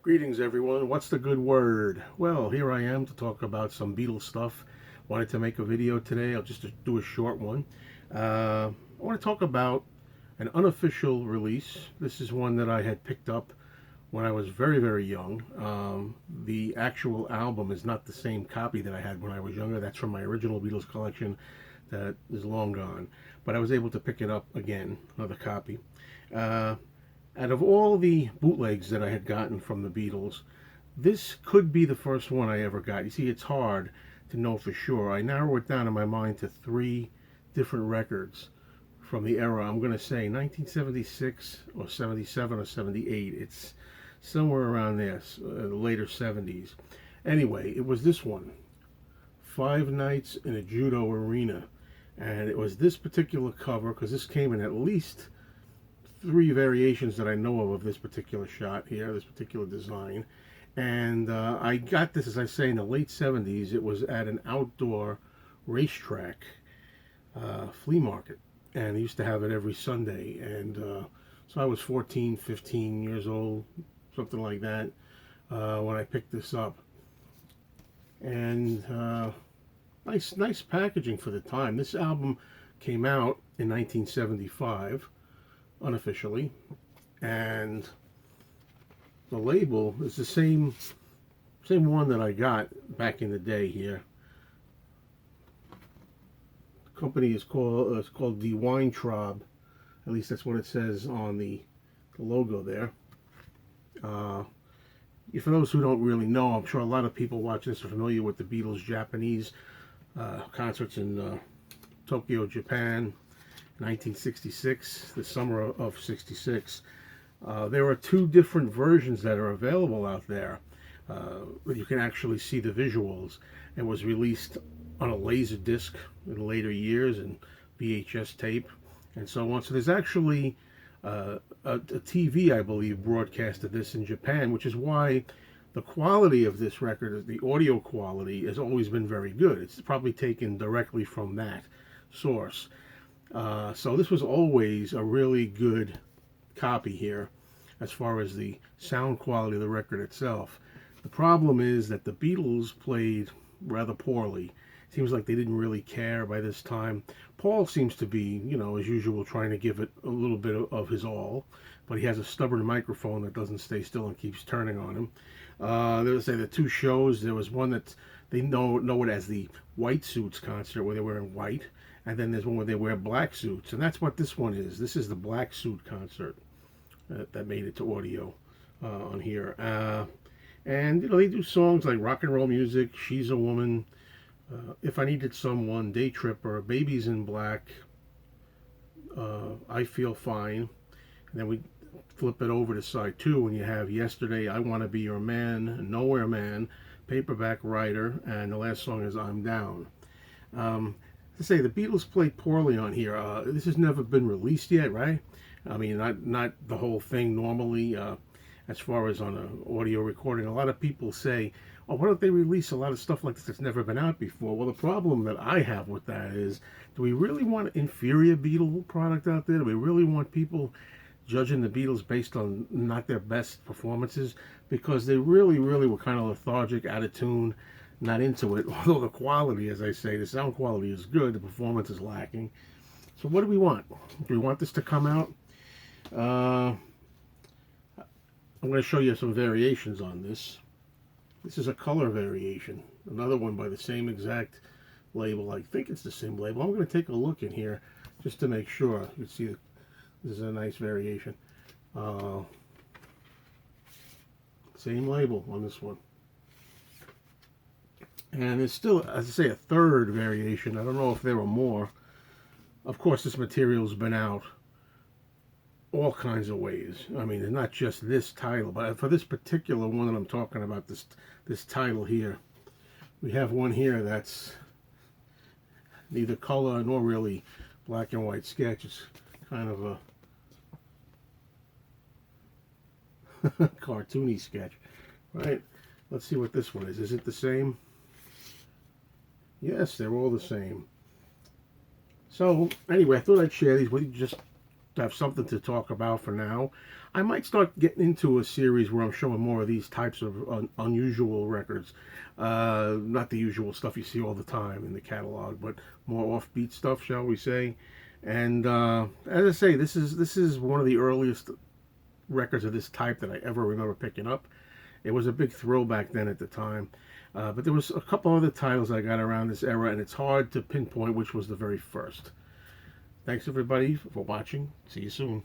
Greetings everyone, what's the good word? Well, here I am to talk about some Beatles stuff. Wanted to make a video today, I'll just do a short one. I want to talk about an unofficial release. This is one that I had picked up when I was very young. The actual album is not the same copy that I had when I was younger. That's from my original Beatles collection that is long gone. But I was able to pick it up again, another copy. Out of all the bootlegs that I had gotten from the Beatles, this could be the first one I ever got. You see, it's hard to know for sure. I narrow it down in my mind to 3 different records from the era. I'm going to say 1976 or 77 or 78. It's somewhere around there, the later 70s. Anyway, it was this one, 5 Nights in a Judo Arena. And it was this particular cover, because this came in at least 3 variations that I know of this particular shot here, this particular design. And I got this, as I say, in the late 70s. It was at an outdoor racetrack flea market, and they used to have it every Sunday. And so I was 14, 15 years old, something like that, when I picked this up. And nice packaging for the time. This album came out in 1975. Unofficially, and the label is the same one that I got back in the day here. The company is called Die Weintraub, at least that's what it says on the logo there. For those who don't really know, I'm sure a lot of people watching this are familiar with the Beatles' Japanese concerts in Tokyo, Japan, 1966, the summer of 66. There are 2 different versions that are available out there. You can actually see the visuals. It was released on a laser disc in later years and VHS tape and so on. So there's actually a TV, I believe, broadcasted this in Japan, which is why the quality of this record, the audio quality, has always been very good. It's probably taken directly from that source. So this was always a really good copy here as far as the sound quality of the record itself. The problem is that the Beatles played rather poorly. Seems like they didn't really care by this time. Paul seems to be, as usual, trying to give it a little bit of his all, but he has a stubborn microphone that doesn't stay still and keeps turning on him. There was the 2 shows. There was one that they know it as the White Suits concert, where they're wearing white. And then there's one where they wear black suits, and that's what this one is. This is the black suit concert that made it to audio on here. And they do songs like Rock and Roll Music, She's a Woman, If I Needed Someone, Day Tripper, Babies in Black, I Feel Fine. And then we flip it over to side 2, and you have Yesterday, I Want to Be Your Man, Nowhere Man, Paperback Writer, and the last song is I'm Down. To say the Beatles played poorly on here. This has never been released yet, right? I mean, not the whole thing normally. As far as on an audio recording, a lot of people say, "Oh, why don't they release a lot of stuff like this that's never been out before?" Well, the problem that I have with that is, do we really want an inferior Beatle product out there? Do we really want people judging the Beatles based on not their best performances? Because they really were kind of lethargic, out of tune, not into it. Although the quality, as I say, the sound quality is good, the performance is lacking. So what do we want? Do we want this to come out? I'm going to show you some variations on this. This is a color variation. Another one by the same exact label. I think it's the same label. I'm going to take a look in here just to make sure. You can see this is a nice variation. Same label on this one. And there's still, as I say, a 3rd variation. I don't know if there were more. Of course, this material's been out all kinds of ways. I mean, it's not just this title, but for this particular one that I'm talking about, this title here, we have one here that's neither color nor really black and white sketch. It's kind of a cartoony sketch, right? Let's see what this one is. Is it the same? Yes, they're all the same. So, anyway, I thought I'd share these with you just to have something to talk about for now. I might start getting into a series where I'm showing more of these types of unusual records. Not the usual stuff you see all the time in the catalog, but more offbeat stuff, shall we say. And as I say, this is one of the earliest records of this type that I ever remember picking up. It was a big thrill back then at the time. But there was a couple other titles I got around this era, and it's hard to pinpoint which was the very first. Thanks everybody for watching. See you soon.